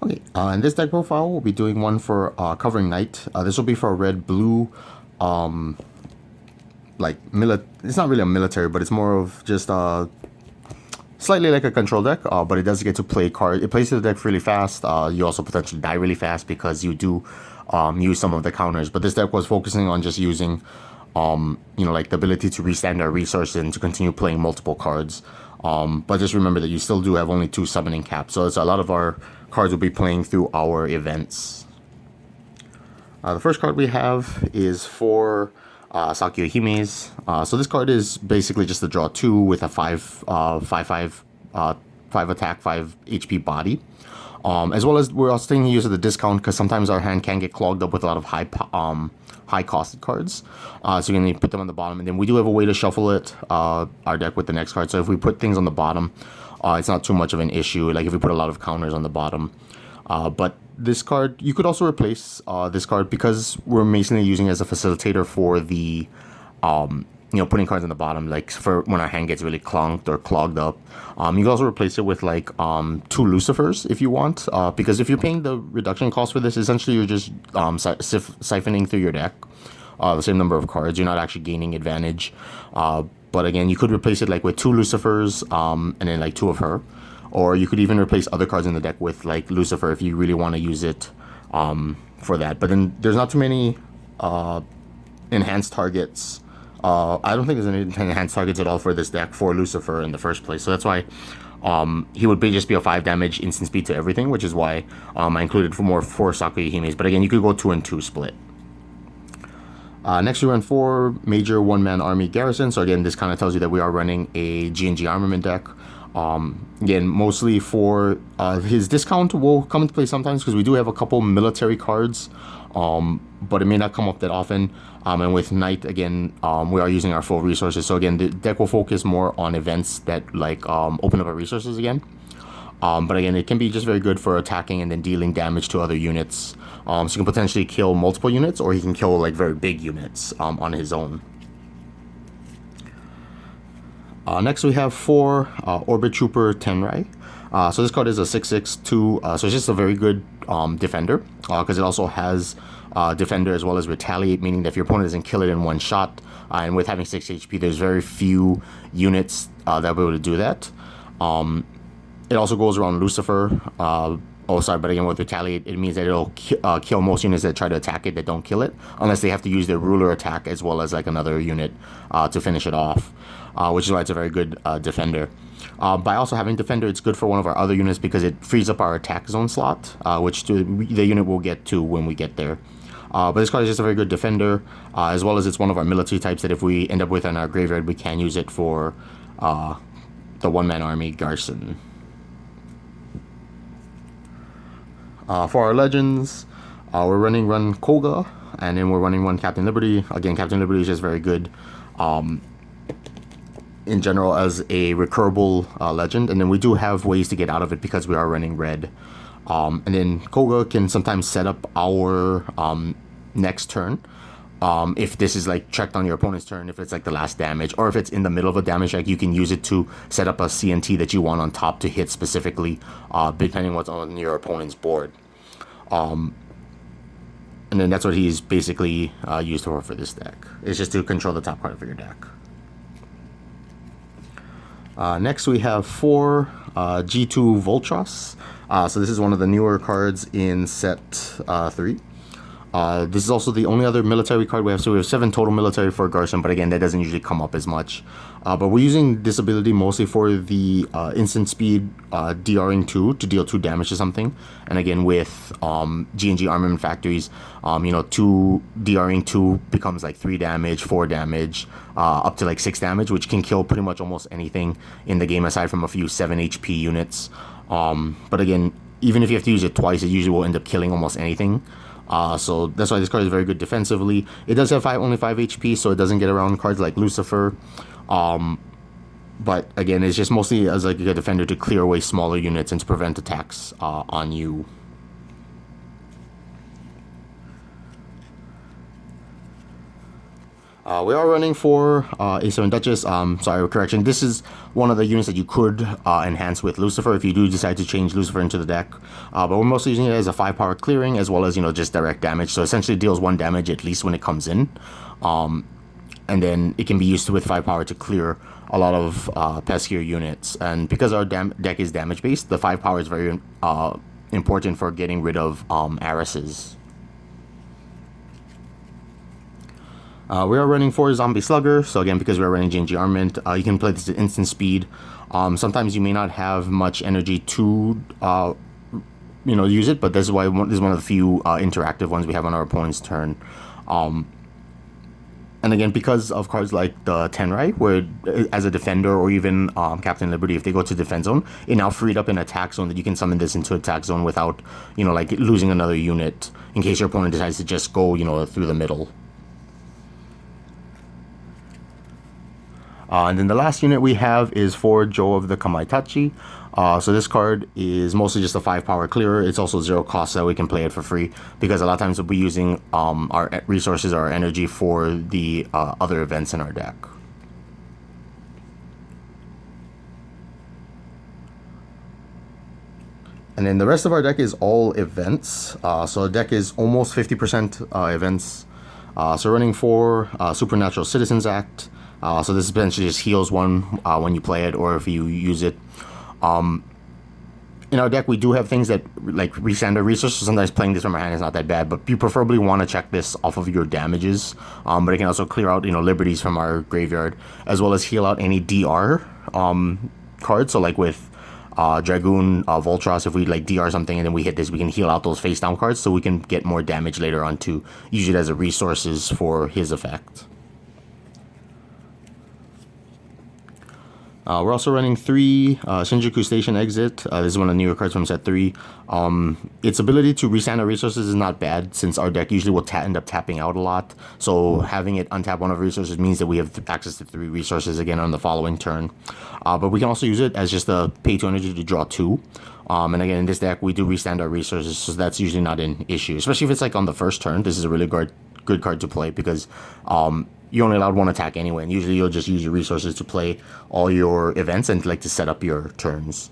Okay, in this deck profile, we'll be doing one for covering knight. This will be for a red-blue, it's not really a military, but it's more of just slightly like a control deck, but it does get to play card. It plays the deck really fast. You also potentially die really fast because you do use some of the counters. But this deck was focusing on just using, like the ability to restand our resources and to continue playing multiple cards. But just remember that you still do have only 2 summoning caps, so it's a lot of our cards will be playing through our events. The first card we have is for sakuya-himes. So this card is basically just a draw 2 with a 5 attack, 5 HP body. As well as we're also taking use of the discount because sometimes our hand can get clogged up with a lot of high costed cards. So you're going to put them on the bottom, and then we do have a way to shuffle our deck with the next card. So if we put things on the bottom, it's not too much of an issue, like if we put a lot of counters on the bottom. But this card, you could also replace this card because we're basically using it as a facilitator for the, putting cards on the bottom, like for when our hand gets really clunked or clogged up. You can also replace it with like 2 lucifers if you want, because if you're paying the reduction cost for this, essentially you're just siphoning through your deck the same number of cards. You're not actually gaining advantage. But again, you could replace it like with 2 lucifers and then like 2 of her. Or you could even replace other cards in the deck with like Lucifer if you really want to use it for that. But then there's not too many enhanced targets. I don't think there's any enhanced targets at all for this deck for Lucifer in the first place. So that's why he would just be a 5 damage instant speed to everything, which is why I included for more 4 sakuya-himes. But again, you could go 2 and 2 split. Next we run 4 major one-man army garrison. So again, this kind of tells you that we are running a G&G armament deck. Again, mostly for his discount will come into play sometimes because we do have a couple military cards, but it may not come up that often. And with Knight, again, we are using our full resources. So again, the deck will focus more on events that like open up our resources again. But again, it can be just very good for attacking and then dealing damage to other units. So you can potentially kill multiple units, or he can kill like very big units on his own. Next we have 4 Orbit Trooper Tenrai. So this card is a 6/6/2, so it's just a very good defender, because it also has defender as well as retaliate, meaning that if your opponent doesn't kill it in one shot, and with having 6 HP, there's very few units that will be able to do that. It also goes around Lucifer. But again, with retaliate, it means that it'll kill most units that try to attack it that don't kill it, unless they have to use their ruler attack as well as like another unit to finish it off, which is why it's a very good defender. By also having defender, it's good for one of our other units because it frees up our attack zone slot, which the unit will get to when we get there. But this card is just a very good defender, as well as it's one of our military types that if we end up with in our graveyard, we can use it for the one-man army garson. For our legends, we're running kouga, and then we're running 1 Captain Liberty. Again, Captain Liberty is just very good in general as a recurable legend, and then we do have ways to get out of it because we are running red. And then kouga can sometimes set up our next turn. If this is like checked on your opponent's turn, if it's like the last damage, or if it's in the middle of a damage check, you can use it to set up a CNT that you want on top to hit specifically, depending what's on your opponent's board. And then that's what he's basically used for this deck. It's just to control the top card of your deck. Next we have 4 G2 valtross. So this is one of the newer cards in set 3. This is also the only other military card we have, so we have 7 total military for garson, but again, that doesn't usually come up as much. But we're using this ability mostly for the instant speed DRing 2 to deal 2 damage to something. And again, with G&G armament factories, 2 DRing 2 becomes like 3 damage, 4 damage, up to like 6 damage, which can kill pretty much almost anything in the game aside from a few 7 HP units. But again, even if you have to use it twice, it usually will end up killing almost anything. So that's why this card is very good defensively. It does have only 5 HP, so it doesn't get around cards like Lucifer. But again, it's just mostly as like a defender to clear away smaller units and to prevent attacks on you. We are running for A7 Duchess. Sorry, correction. This is one of the units that you could enhance with Lucifer if you do decide to change Lucifer into the deck. But we're mostly using it as a 5-power clearing as well as, just direct damage. So essentially it deals 1 damage at least when it comes in. And then it can be used with 5 power to clear a lot of peskier units. And because our deck is damage based, the 5 power is very important for getting rid of heiresses. We are running 4 zombie slugger, so again, because we're running GNG armament, you can play this at instant speed. Sometimes you may not have much energy to use it, but this is one of the few interactive ones we have on our opponent's turn. And again, because of cards like the Tenrai, where as a defender or even Captain Liberty, if they go to defense zone, it now freed up an attack zone that you can summon this into attack zone without, like losing another unit in case your opponent decides to just go, through the middle. And then the last unit we have is for Joe of the Kamaitachi. So this card is mostly just a 5-power clearer. It's also 0 cost, so we can play it for free, because a lot of times we'll be using our resources or our energy for the other events in our deck. And then the rest of our deck is all events. So the deck is almost 50% events. So running for Supernatural Citizens Act. So this essentially just heals 1 when you play it or if you use it. In our deck, we do have things that like resend our resources. So sometimes playing this from our hand is not that bad, but you preferably want to check this off of your damages. But it can also clear out liberties from our graveyard, as well as heal out any DR cards. So like with Dragoon, valtross, if we like DR something and then we hit this, we can heal out those face down cards, so we can get more damage later on to use it as a resources for his effect. We're also running 3 Shinjuku Station Exit. This is one of the newer cards from set 3. Its ability to restand our resources is not bad, since our deck usually will end up tapping out a lot. So having it untap one of our resources means that we have access to 3 resources again on the following turn. But we can also use it as just a pay 2 energy to draw 2. And again, in this deck, we do restand our resources, so that's usually not an issue. Especially if it's like on the first turn, this is a really good card to play, because you're only allowed 1 attack anyway, and usually you'll just use your resources to play all your events and like to set up your turns.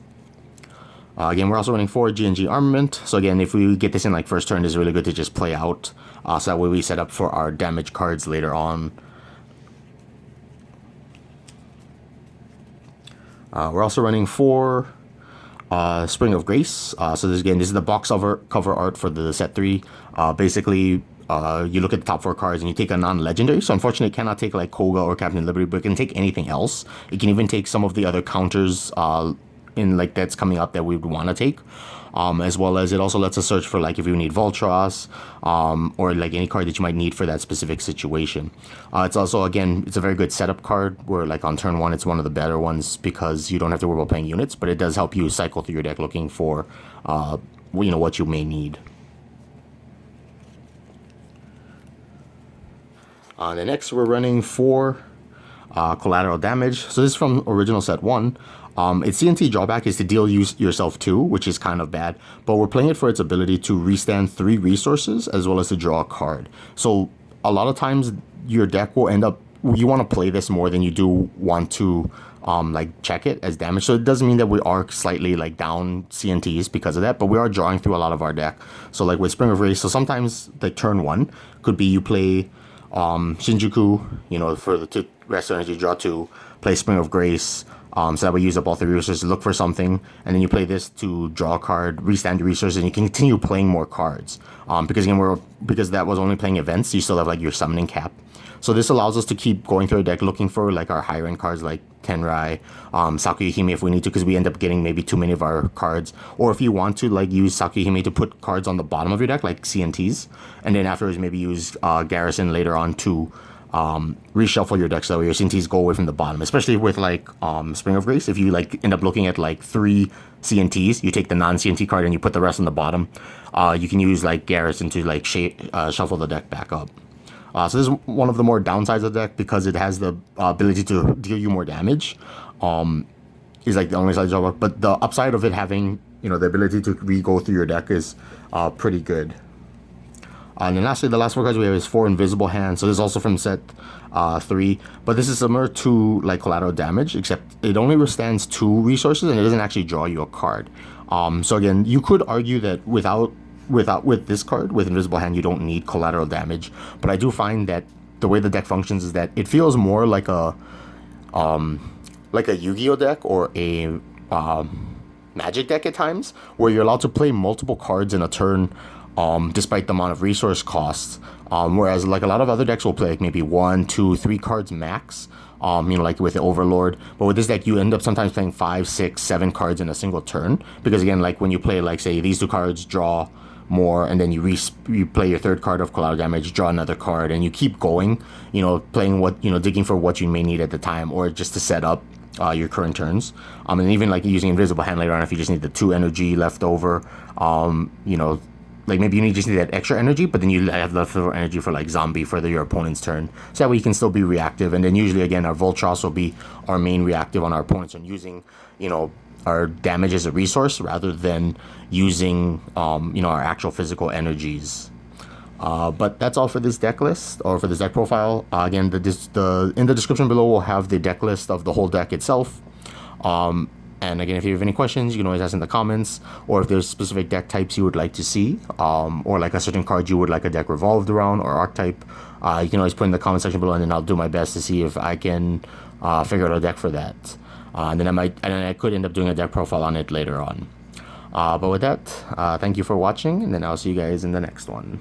Again, we're also running 4 GNG armament. So again, if we get this in like first turn, it's really good to just play out, so that way we set up for our damage cards later on. We're also running 4 Spring of Grace. So this is the box cover art for the set 3. Basically, you look at the top 4 cards and you take a non-legendary. So unfortunately, it cannot take like Kouga or Captain Liberty, but it can take anything else. It can even take some of the other counters in like that's coming up that we would want to take. As well as it also lets us search for like if you need valtross or like any card that you might need for that specific situation. It's also, again, it's a very good setup card where like on turn 1 it's one of the better ones, because you don't have to worry about playing units, but it does help you cycle through your deck looking for what you may need. The next, we're running 4 collateral damage. So this is from original set 1. Its CNT drawback is to deal yourself 2, which is kind of bad, but we're playing it for its ability to restand 3 resources as well as to draw a card. So a lot of times your deck will end up, you want to play this more than you do want to like check it as damage. So it doesn't mean that we are slightly like down CNTs because of that, but we are drawing through a lot of our deck. So like with Spring of Race, so sometimes like turn 1 could be you play Shinjuku, for the rest energy, draw 2, play Spring of Grace, so that we use up all 3 resources, look for something, and then you play this to draw a card, restand your resources, and you can continue playing more cards. Because again, because that was only playing events, you still have like your summoning cap. So this allows us to keep going through our deck looking for like our higher end cards like Tenrai, sakuya-hime if we need to, because we end up getting maybe too many of our cards. Or if you want to like use sakuya-hime to put cards on the bottom of your deck like CNTs, and then afterwards maybe use garrison later on to reshuffle your deck so that way your CNTs go away from the bottom. Especially with like Spring of Grace, if you like end up looking at like 3 CNTs, you take the non-CNT card and you put the rest on the bottom. You can use like garrison to like shuffle the deck back up. So this is one of the more downsides of the deck, because it has the ability to deal you more damage. Is like the only side drawback, but the upside of it having the ability to re-go through your deck is pretty good. And then lastly, the last 4 cards we have is 4 invisible hands. So this is also from set 3, but this is similar to like collateral damage, except it only withstands 2 resources and it doesn't actually draw you a card. So again, you could argue that with this card, with invisible hand, you don't need collateral damage, but I do find that the way the deck functions is that it feels more like a Yu-Gi-Oh deck or a Magic deck at times, where you're allowed to play multiple cards in a turn, despite the amount of resource costs. Whereas like a lot of other decks will play like maybe 1, 2, 3 cards max. Like with the Overlord. But with this deck, you end up sometimes playing 5, 6, 7 cards in a single turn. Because again, like when you play, like say these 2 cards draw more, and then you play your 3rd card of collateral damage, draw another card, and you keep going. Playing digging for what you may need at the time, or just to set up your current turns. And even like using invisible hand later on if you just need the 2 energy left over. Like maybe you just need that extra energy, but then you have leftover energy for like zombie for your opponent's turn. So that way you can still be reactive. And then usually again our valtross will be our main reactive on our opponent's turn, using our damage as a resource rather than using our actual physical energies. But that's all for this deck list, or for this deck profile. Again, in the description below we'll have the deck list of the whole deck itself. And again, if you have any questions, you can always ask in the comments, or if there's specific deck types you would like to see, or like a certain card you would like a deck revolved around, or archetype, you can always put in the comment section below, and then I'll do my best to see if I can figure out a deck for that. And then I could end up doing a deck profile on it later on. But with that, thank you for watching, and then I'll see you guys in the next one.